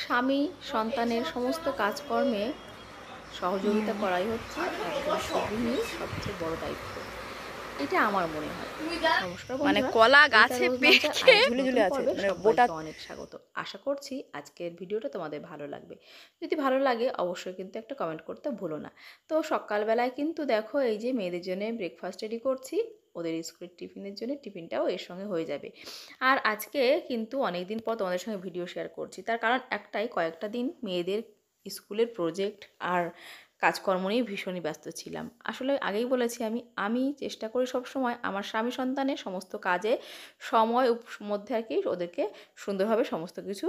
স্বামী সন্তানের সমস্ত কাজকর্মে সহযোগিতা করাই হচ্ছে একজন গৃহিণীর সবচেয়ে বড় দায়িত্ব। এটা আমার মনে হয়। নমস্কার মানে বন্ধুরা, কলা এইটা গাছে রোজ মঞ্চের পেকে আরেকটি ঝুলে নতুন ঝুলে আছে, পর্বে মানে বোটা। সবাইকে অনেক স্বাগত। আশা করছি আজকের ভিডিওটা তোমাদের ভালো লাগবে। যদি ভালো লাগে অবশ্যই কিন্তু একটা কমেন্ট করতে ভুলো না। তো সকালবেলায় কিন্তু দেখো এই যে মেয়েদের জন্য ব্রেকফাস্ট রেডি করছি, ওদের স্কুলের টিফিনের জন্য টিফিনটাও এর সঙ্গে হয়ে যাবে। আর আজকে কিন্তু অনেক দিন পর তোমাদের সঙ্গে ভিডিও শেয়ার করছি, তার কারণ একটাই, কয়েকটা দিন মেয়েদের স্কুলের প্রজেক্ট আর কাজকর্ম নিয়ে ভীষণই ব্যস্ত ছিলাম। আসলে আগেই বলেছি আমি চেষ্টা করি সবসময় আমার স্বামী সন্তানের সমস্ত কাজে সময় মধ্যে আর কি ওদেরকে সুন্দরভাবে সমস্ত কিছু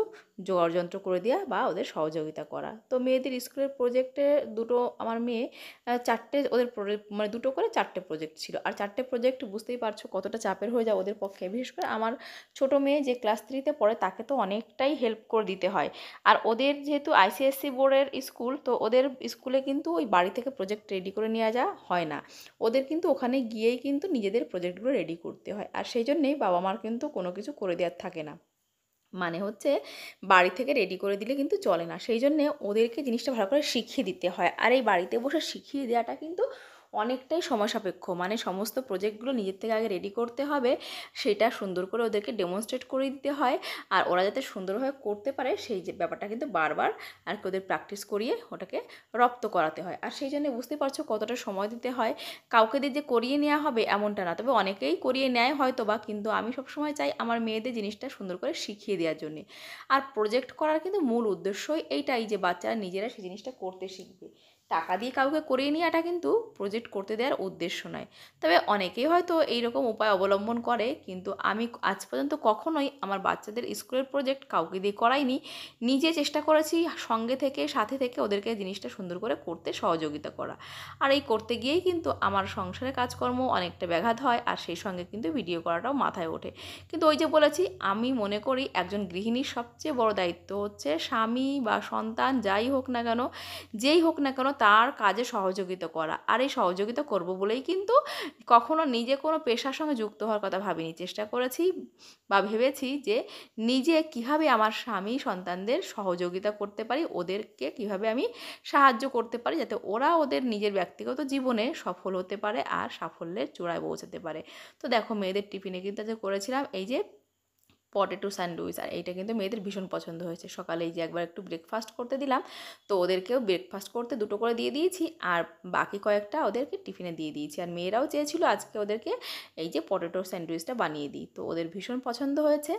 জোগাড় যন্ত্র করে দেওয়া বা ওদের সহযোগিতা করা। তো মেয়েদের স্কুলের প্রজেক্টে দুটো, আমার মেয়ে চারটে, ওদের মানে দুটো করে চারটে প্রজেক্ট ছিল। আর চারটে প্রজেক্ট বুঝতেই পারছো কতটা চাপের হয়ে যায় ওদের পক্ষে। বিশেষ করে আমার ছোটো মেয়ে যে ক্লাস 3-তে পড়ে তাকে তো অনেকটাই হেল্প করে দিতে হয়। আর ওদের যেহেতু আইসিএসসি বোর্ডের স্কুল, তো ওদের স্কুলে কিন্তু ওই বাড়ি থেকে প্রজেক্ট রেডি করে নেওয়া যাওয়া হয় না। ওদের কিন্তু ওখানে গিয়েই কিন্তু নিজেদের প্রজেক্টগুলো রেডি করতে হয়। আর সেই জন্যেই বাবা মার কিন্তু কোনো কিছু করে দেওয়ার থাকে না। মানে হচ্ছে বাড়ি থেকে রেডি করে দিলে কিন্তু চলে না, সেই জন্যে ওদেরকে জিনিসটা ভালো করে শিখিয়ে দিতে হয়। আর এই বাড়িতে বসে শিখিয়ে দেওয়াটা কিন্তু অনেকটাই সময় সাপেক্ষ। মানে সমস্ত প্রজেক্টগুলো নিজের থেকে আগে রেডি করতে হবে, সেটা সুন্দর করে ওদেরকে ডেমনস্ট্রেট করে দিতে হয়। আর ওরা যাতে সুন্দরভাবে করতে পারে সেই যে ব্যাপারটা কিন্তু বারবার আর কি ওদের প্র্যাকটিস করিয়ে ওটাকে রপ্ত করাতে হয়। আর সেই জন্য বুঝতে পারছো কতটা সময় দিতে হয়। কাউকে দিয়ে যে করিয়ে নেওয়া হবে এমনটা না, তবে অনেকেই করিয়ে নেয় হয়তো বা, কিন্তু আমি সবসময় চাই আমার মেয়েদের জিনিসটা সুন্দর করে শিখিয়ে দেওয়ার জন্যে। আর প্রজেক্ট করার কিন্তু মূল উদ্দেশ্যই এইটাই যে বাচ্চারা নিজেরা সেই জিনিসটা করতে শিখবে। টাকা দিয়ে কাউকে করিয়ে নেওয়াটা কিন্তু প্রজেক্ট করতে দেওয়ার উদ্দেশ্য নয়। তবে অনেকেই হয়তো এইরকম উপায় অবলম্বন করে, কিন্তু আমি আজ পর্যন্ত কখনোই আমার বাচ্চাদের স্কুলের প্রজেক্ট কাউকে দিয়ে করাইনি। নিজে চেষ্টা করেছি সঙ্গে থেকে, সাথে থেকে ওদেরকে জিনিসটা সুন্দর করে করতে সহযোগিতা করা। আর এই করতে গিয়েই কিন্তু আমার সংসারের কাজকর্ম অনেকটা ব্যাঘাত হয়, আর সেই সঙ্গে কিন্তু ভিডিও করাটাও মাথায় ওঠে। কিন্তু ওই যে বলেছি, আমি মনে করি একজন গৃহিণীর সবচেয়ে বড় দায়িত্ব হচ্ছে স্বামী বা সন্তান যাই হোক না কেন, যেই হোক না কেন, তার কাজে সহযোগিতা করা। আর এই সহযোগিতা করব বলেই কিন্তু কখনো নিজে কোনো পেশার সঙ্গে যুক্ত হওয়ার কথা ভাবিনি। চেষ্টা করেছি বা ভেবেছি যে নিজে কিভাবে আমার স্বামী সন্তানদের সহযোগিতা করতে পারি, ওদেরকে কিভাবে আমি সাহায্য করতে পারি, যাতে ওরা ওদের নিজের ব্যক্তিগত জীবনে সফল হতে পারে আর সাফল্যের চূড়ায় পৌঁছাতে পারে। তো দেখো মেয়েদের টিফিনে কিন্তু যে করেছিলাম এই যে পটেটো স্যান্ডউইচ, আর এইটা কিন্তু মেয়েদের ভীষণ পছন্দ হয়েছে। সকালে এই যে একবার একটু ব্রেকফাস্ট করতে দিলাম, তো ওদেরকেও ব্রেকফাস্ট করতে দুটো করে দিয়ে দিয়েছি, আর বাকি কয়েকটা ওদেরকে টিফিনে দিয়ে দিয়েছি। আর মেয়েরাও চেয়েছিল আজকে ওদেরকে এই যে পটেটো স্যান্ডউইচটা বানিয়ে দিই, তো ওদের ভীষণ পছন্দ হয়েছে।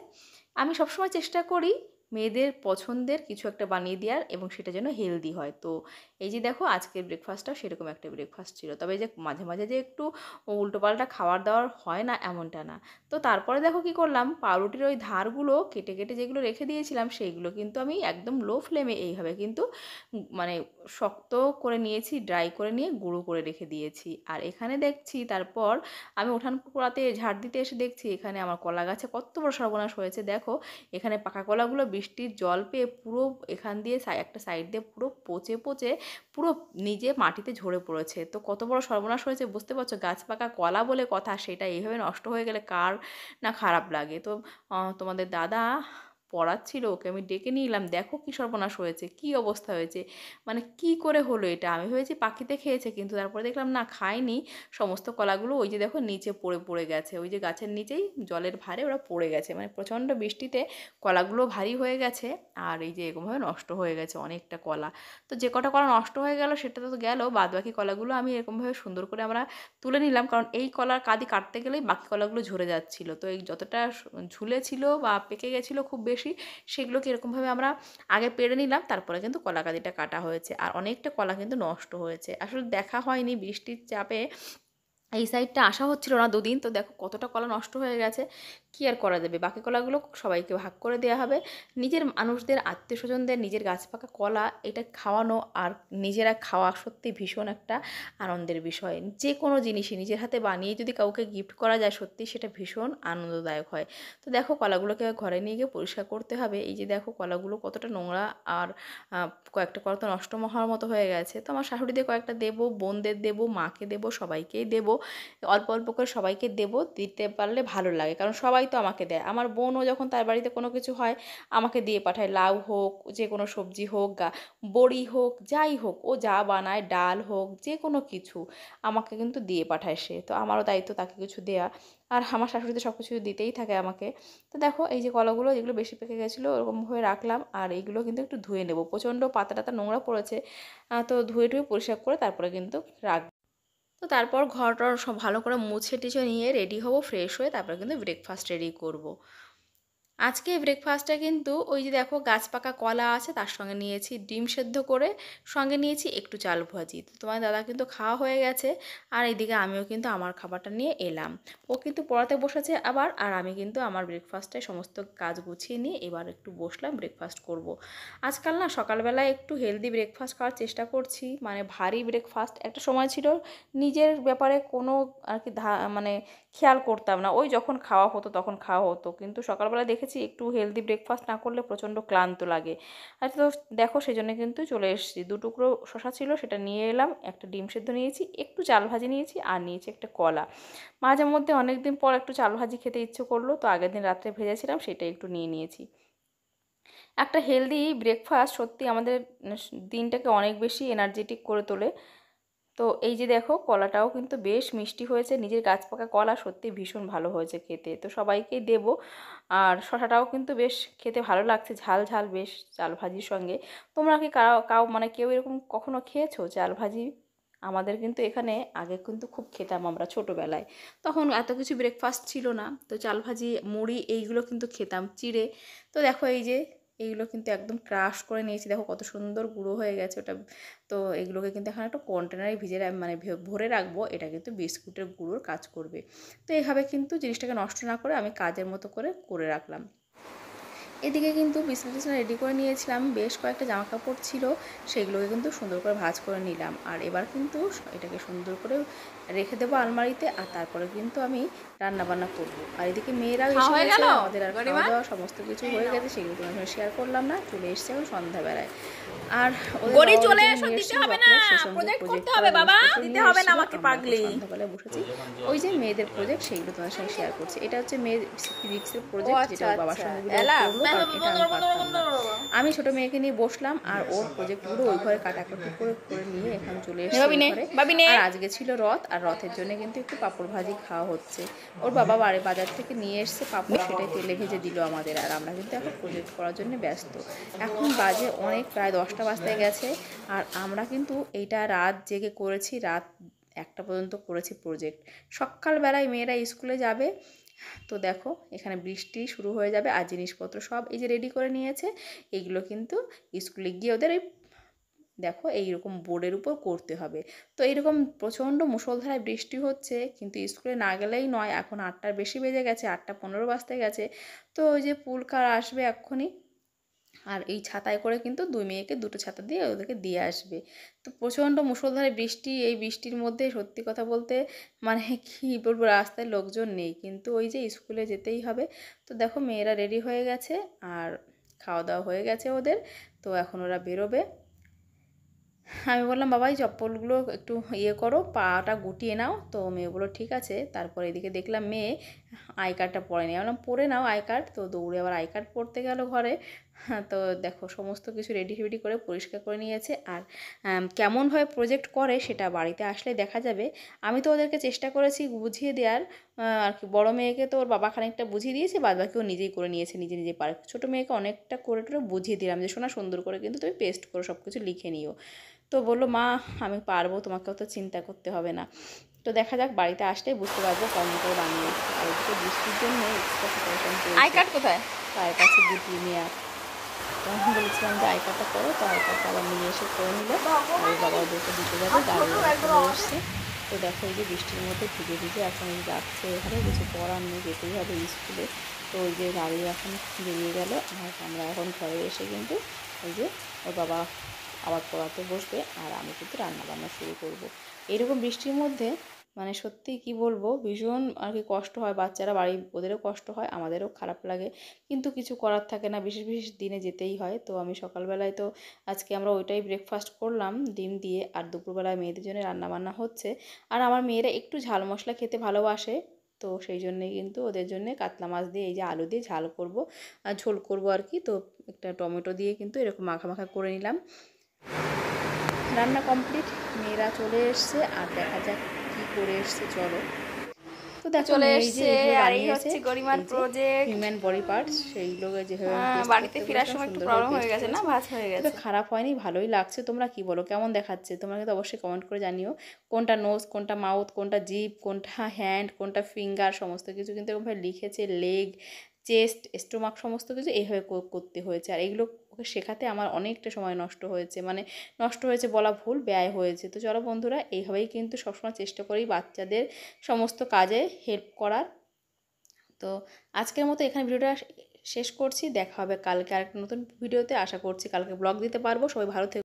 আমি সবসময় চেষ্টা করি মেয়েদের পছন্দের কিছু একটা বানিয়ে দেওয়ার, এবং সেটা যেন হেলদি হয়। তো এই যে দেখো আজকের ব্রেকফাস্টটাও সেরকম একটা ব্রেকফাস্ট ছিল। তবে যে মাঝে মাঝে যে একটু উল্টোপাল্টা খাবার দাবার হয় না এমনটা না। তো তারপরে দেখো কি করলাম, পাউরুটির ওই ধারগুলো কেটে কেটে যেগুলো রেখে দিয়েছিলাম সেইগুলো কিন্তু আমি একদম লো ফ্লেমে এইভাবে কিন্তু মানে শক্ত করে নিয়েছি, ড্রাই করে নিয়ে গুঁড়ো করে রেখে দিয়েছি। আর এখানে দেখছি তারপর আমি উঠান কুড়াতে ঝাড় দিতে এসে দেখছি এখানে আমার কলা গাছে কত বড় সর্বনাশ হয়েছে। দেখো এখানে পাকা কলাগুলো বৃষ্টির জল পেয়ে পুরো এখান দিয়ে একটা সাইড দিয়ে পুরো পচে পচে পুরো নিজে মাটিতে ঝরে পড়েছে। তো কত বড় সর্বনাশ হয়েছে বুঝতে পারছো। গাছ পাকা কলা বলে কথা, সেটা এইভাবে নষ্ট হয়ে গেলে কার না খারাপ লাগে। তো তোমাদের দাদা পড়াচ্ছিল, ওকে আমি ডেকে নিলাম, দেখো কী সর্বনাশ হয়েছে, কী অবস্থা হয়েছে, মানে কি করে হলো এটা। আমি ভেবেছি পাখিতে খেয়েছে, কিন্তু তারপরে দেখলাম না, খায়নি। সমস্ত কলাগুলো ওই যে দেখো নিচে পড়ে পড়ে গেছে, ওই যে গাছের নিচেই জলের ভারে ওরা পড়ে গেছে। মানে প্রচণ্ড বৃষ্টিতে কলাগুলো ভারী হয়ে গেছে, আর এই যে এরকমভাবে নষ্ট হয়ে গেছে অনেকটা কলা। তো যে কটা কলা নষ্ট হয়ে গেল সেটা তো গেল, বাদ বাকি কলাগুলো আমি এরকমভাবে সুন্দর করে আমরা তুলে নিলাম, কারণ এই কলার কাঁদি কাটতে গেলেই বাকি কলাগুলো ঝরে যাচ্ছিল। তো এই যতটা ঝুলেছিল বা পেকে গেছিলো খুব বেশি, সেগুলোকে এরকমভাবে আমরা আগে পেড়ে নিলাম, তারপরে কিন্তু কলা কাঁদিটা কাটা হয়েছে। আর অনেকটা কলা কিন্তু নষ্ট হয়েছে, আসলে দেখা হয়নি বৃষ্টির চাপে, এই সাইডটা আসা হচ্ছিল না দুদিন। তো দেখো কতটা কলা নষ্ট হয়ে গেছে, কী আর করা যাবে, বাকি কলাগুলো সবাইকে ভাগ করে দেওয়া হবে। নিজের মানুষদের, আত্মীয় স্বজনদের নিজের গাছ পাকা কলা এটা খাওয়ানো আর নিজেরা খাওয়া সত্যি ভীষণ একটা আনন্দের বিষয়। যে কোনো জিনিসই নিজের হাতে বানিয়ে যদি কাউকে গিফট করা যায়, সত্যি সেটা ভীষণ আনন্দদায়ক হয়। তো দেখো কলাগুলোকে ঘরে নিয়ে গিয়ে পরিষ্কার করতে হবে। এই যে দেখো কলাগুলো কতটা নোংরা, আর কয়েকটা কলা তো নষ্ট হওয়ার মতো হয়ে গেছে। তো আমার শাশুড়িদের কয়েকটা দেবো, বোনদের দেবো, মাকে দেবো, সবাইকেই দেবো, অল্প অল্প করে সবাইকে দেবো, দিতে পারলে ভালো লাগে, কারণ সবাই সবাই তো আমাকে দেয়। আমার বোনও যখন তার বাড়িতে কোনো কিছু হয় আমাকে দিয়ে পাঠায়, লাউ হোক, যে কোনো সবজি হোক, বড়ি হোক, যাই হোক, ও যা বানায়, ডাল হোক, যে কোনো কিছু আমাকে কিন্তু দিয়ে পাঠায় সে। তো আমারও দায়িত্ব তাকে কিছু দেয়া। আর আমার শাশুড়ি তো সব কিছু দিতেই থাকে আমাকে। তো দেখো এই যে কলাগুলো যেগুলো বেশি পেকে গেছিলো ওরকমভাবে রাখলাম, আর এইগুলো কিন্তু একটু ধুয়ে নেব, প্রচণ্ড পাতা টাতা নোংরা পড়েছে। তো ধুয়ে টুয়ে পরিষ্কার করে তারপরে কিন্তু রাখবো। তো তারপর ঘর টর সব ভালো করে মুছে টুছে নিয়ে রেডি হব, ফ্রেশ হয়ে তারপরে কিন্তু ব্রেকফাস্ট রেডি করব। আজকে ব্রেকফাস্টে কিন্তু ওই যে দেখো গাছ পাকা কলা আছে, তার সঙ্গে নিয়েছি ডিম সেদ্ধ করে, সঙ্গে নিয়েছি একটু চাল ভাজি। তো তোমার দাদা কিন্তু খাওয়া হয়ে গেছে, আর এইদিকে আমিও কিন্তু আমার খাবারটা নিয়ে এলাম। ও কিন্তু পড়াতে বসেছে আবার, আর আমি কিন্তু আমার ব্রেকফাস্টে সমস্ত কাজ গুছিয়ে নিয়ে এবার একটু বসলাম ব্রেকফাস্ট করব। আজকাল না সকালবেলায় একটু হেলদি ব্রেকফাস্ট খাওয়ার চেষ্টা করছি, মানে ভারী ব্রেকফাস্ট একটা সময় ছিল নিজের ব্যাপারে কোনো আর কি মানে খেয়াল করতাম না, ওই যখন খাওয়া হতো তখন খাওয়া হতো, কিন্তু সকালবেলা দেখেছি একটু হেলদি ব্রেকফাস্ট না করলে প্রচণ্ড ক্লান্ত লাগে। আর তো দেখো সেজন্য কিন্তু চলে এসেছি, 2 টুকরো শশা ছিল সেটা নিয়ে এলাম, একটা ডিম সেদ্ধ নিয়েছি, একটু চাল ভাজি নিয়েছি, আর নিয়েছি একটা কলা। মাঝে মধ্যে অনেক দিন পর একটু চাল ভাজি খেতে ইচ্ছে করলো, তো আগের দিন রাত্রে ভেজেছিলাম সেটা একটু নিয়ে নিয়েছি। একটা হেলদি ব্রেকফাস্ট সত্যি আমাদের দিনটাকে অনেক বেশি এনার্জেটিক করে তোলে। তো এই যে দেখো কলাটাও কিন্তু বেশ মিষ্টি হয়েছে, নিজের গাছ পাকা কলা সত্যি ভীষণ ভালো হয়েছে খেতে, তো সবাইকেই দেবো। আর শশাটাও কিন্তু বেশ খেতে ভালো লাগছে, ঝাল ঝাল বেশ চাল ভাজির সঙ্গে। তোমরা কি কাউ মানে কেউ এরকম কখনো খেয়েছো চাল ভাজি? আমাদের কিন্তু এখানে আগে কিন্তু খুব খেতাম আমরা ছোটোবেলায়, তখন এত কিছু ব্রেকফাস্ট ছিল না, তো চাল ভাজি মুড়ি এইগুলো কিন্তু খেতাম চিড়ে। তো দেখো এই যে এইগুলো কিন্তু একদম ক্রাশ করে নিয়েছি, দেখো কত সুন্দর গুঁড়ো হয়ে গেছে ওটা। তো এগুলোকে কিন্তু এখন একটা কন্টেনারে মানে ভরে রাখবো, এটা কিন্তু বিস্কুটের গুঁড়োর কাজ করবে। তো এইভাবে কিন্তু জিনিসটাকে নষ্ট না করে আমি কাজের মতো করে করে রাখলাম। এদিকে কিন্তু বিছানা রেডি করে নিয়েছিলাম, বেশ কয়েকটা জামা কাপড় ছিল, সেগুলোকে কিন্তু সুন্দর করে ভাঁজ করে নিলাম। আর এবার কিন্তু এটাকে সুন্দর করে রেখে দেবো আলমারিতে, আর তারপরে কিন্তু আমি রান্না বান্না করবো। আর এদিকে মেয়েরাও এসে গেছে, আমাদের আর খাওয়া দাওয়া সমস্ত কিছু হয়ে গেছে, সেগুলো তোমার শেয়ার করলাম না, চলে এসছে এখন সন্ধ্যাবেলায়। আর ওদের চলে এসে দিতে হবে না, প্রজেক্ট করতে হবে বাবা, দিতে হবে না আমাকে পাগলি। সন্ধ্যাবেলায় বসেছি, ওই যে মেয়েদের প্রজেক্ট সেইগুলো তোমার সঙ্গে শেয়ার করছি। এটা হচ্ছে মেয়ের ফিজিক্সের প্রজেক্ট, যেটা ওর বাবার সঙ্গে আমি ছোট মেয়েকে নিয়ে বসলাম, আর ওর প্রজেক্টগুলো ওই ঘরে কাটাকুটি করে করে নিয়ে এখন চলে এসেছি। আর আজকে ছিল রথ, আর রথের জন্য কিন্তু একটু পাঁপড় ভাজি খাওয়া হচ্ছে। ওর বাবা বাজার থেকে নিয়ে এসছে পাঁপড়, সেটাই তেলে ভেজে দিল আমাদের, আর আমরা কিন্তু এখন প্রজেক্ট করার জন্য ব্যস্ত। এখন বাজে অনেক, প্রায় 10টা বাজতে গেছে, আর আমরা কিন্তু এইটা রাত জেগে করেছি, রাত 1টা পর্যন্ত করেছি প্রজেক্ট। সকালবেলায় মেয়েরা স্কুলে যাবে, তো দেখো এখানে বৃষ্টি শুরু হয়ে যাবে, আর জিনিসপত্র সব এই যে রেডি করে নিয়েছে, এগুলো কিন্তু স্কুলে গিয়ে ওদের এই দেখো এইরকম বোর্ডের উপর করতে হবে। তো এইরকম প্রচণ্ড মুষলধারায় বৃষ্টি হচ্ছে, কিন্তু স্কুলে না গেলেই নয়, এখন 8টার বেশি বেজে গেছে, 8টা 15 বাজতে গেছে। তো ওই যে পুলকার আসবে এক্ষুনি, আর এই ছাতায় করে কিন্তু 2 মেয়েকে 2টো ছাতা দিয়ে ওদেরকে দিয়ে আসবে। তো প্রচণ্ড মুষলধারে বৃষ্টি, এই বৃষ্টির মধ্যে সত্যি কথা বলতে মানে কী বলবো, রাস্তায় লোকজন নেই, কিন্তু ওই যে স্কুলে যেতেই হবে। তো দেখো মেয়েরা রেডি হয়ে গেছে, আর খাওয়া দাওয়া হয়ে গেছে ওদের, তো এখন ওরা বেরোবে। আমি বললাম বাবা এই চপ্পলগুলো একটু করো, পাটা গুটিয়ে নাও, তো মেয়ে বললো ঠিক আছে। তারপর এদিকে দেখলাম মেয়ে আই কার্ডটা পরে নিয়ে, বললাম পরে নাও আই কার্ড, তো দৌড়ে আবার আই কার্ড পড়তে গেল ঘরে। তো দেখো সমস্ত কিছু রেডি করে পরিষ্কার করে নিয়েছে। আর কেমনভাবে প্রজেক্ট করে সেটা বাড়িতে আসলে দেখা যাবে। আমি তো ওদেরকে চেষ্টা করেছি বুঝিয়ে দেওয়ার, আর কি বড়ো মেয়েকে তো ওর বাবা খানিকটা বুঝিয়ে দিয়েছে, বাদ বাকি ও নিজেই করে নিয়েছে, নিজে নিজে পারে। ছোটো মেয়েকে অনেকটা করে বুঝিয়ে দিলাম যে শোনা সুন্দর করে কিন্তু তুমি পেস্ট করো, সব কিছু লিখে নিও। তো বললো মা আমি পারবো, তোমাকেও তো চিন্তা করতে হবে না। তো দেখা যাক বাড়িতে আসলেই বুঝতে পারবো কেমন করে বানিয়ে। আর ওদিকে বৃষ্টির জন্য এক্সট্রা প্রিপারেশন চলছে। আই কার্ড কোথায়? পায়ের কাছে গুটিয়ে নেওয়ার। তখন বলেছিলাম যে আই কার্ডটা করো, তো আই কার্ডটা আবার নিয়ে এসে করে নিল, আর ওর বাবা ওদেরকে দিতে যাবে, গাড়ি এসছে। তো দেখো এই যে বৃষ্টির মধ্যে ভিজে ভিজে এখন যাচ্ছে, এভাবে কিছু করার নেই, যেতেই হবে স্কুলে। তো ওই যে গাড়ি এখন বেরিয়ে গেল, আর আমরা এখন ঘরে এসে কিন্তু ওই যে ওর বাবা আবার পড়াতে বসবে, আর আমি কিন্তু রান্নাবান্না শুরু করব। এইরকম বৃষ্টির মধ্যে মানে সত্যিই কি বলবো, ভীষণ আর কি কষ্ট হয়, বাচ্চারা বাড়ি ওদেরও কষ্ট হয়, আমাদেরও খারাপ লাগে, কিন্তু কিছু করার থাকে না, বিশেষ বিশেষ দিনে যেতেই হয়। তো আমি সকালবেলায় তো আজকে আমরা ওইটাই ব্রেকফাস্ট করলাম ডিম দিয়ে, আর দুপুরবেলায় মেয়েদের জন্য রান্নাবান্না হচ্ছে। আর আমার মেয়েরা একটু ঝাল মশলা খেতে ভালোবাসে, তো সেই জন্যই কিন্তু ওদের জন্য কাতলা মাছ দিয়ে এই যে আলু দিয়ে ঝাল করব আর ঝোল করব আর কি। তো একটা টমেটো দিয়ে কিন্তু এরকম মাখা মাখা করে নিলাম। রান্না কমপ্লিট, মেয়েরা চলে এসছে আর দেখা যাক কী করে এসছে। চলো, তো দেখো চলে মেয়ে এই যে এসছে এইগুলো আর এই বানিয়েছে, হচ্ছে গরিমার এই যে প্রজেক্ট। হিউম্যান বডি পার্টস, সেইগুলো যেভাবে আমি পেস্ট বাড়িতে করতে ফেরার বলেছিলাম সময় একটু সুন্দরভাবে প্রবলেম হয়ে পেস্ট গেছে না, করেছে। ভাঁজ হয়ে তবে গেছে। খারাপ হয়নি, ভালোই লাগছে। তোমরা কি বলো, কেমন দেখাচ্ছে? তোমরা কিন্তু অবশ্যই কমেন্ট করে জানিও কোনটা নোজ, কোনটা মাউথ, কোনটা জিভ, কোনটা হ্যান্ড, কোনটা ফিঙ্গার, সমস্ত কিছু কিন্তু এরকমভাবে লিখেছে। লেগ, চেস্ট, স্টোমাক সমস্ত কিছু এইভাবে করতে হয়েছে। আর এগুলো ওকে শেখাতে আমার অনেকটা সময় নষ্ট হয়েছে, মানে নষ্ট হয়েছে বলা ভুল, ব্যয় হয়েছে। তো চলো বন্ধুরা, এইভাবেই কিন্তু সবসময় চেষ্টা করি বাচ্চাদের সমস্ত কাজে হেল্প করার। তো আজকের মতো এখানে ভিডিওটা শেষ করছি। দেখা হবে কালকে আরেকটা নতুন ভিডিওতে। আশা করছি কালকে ব্লগ দিতে পারবো। সবাই ভালো থেকো।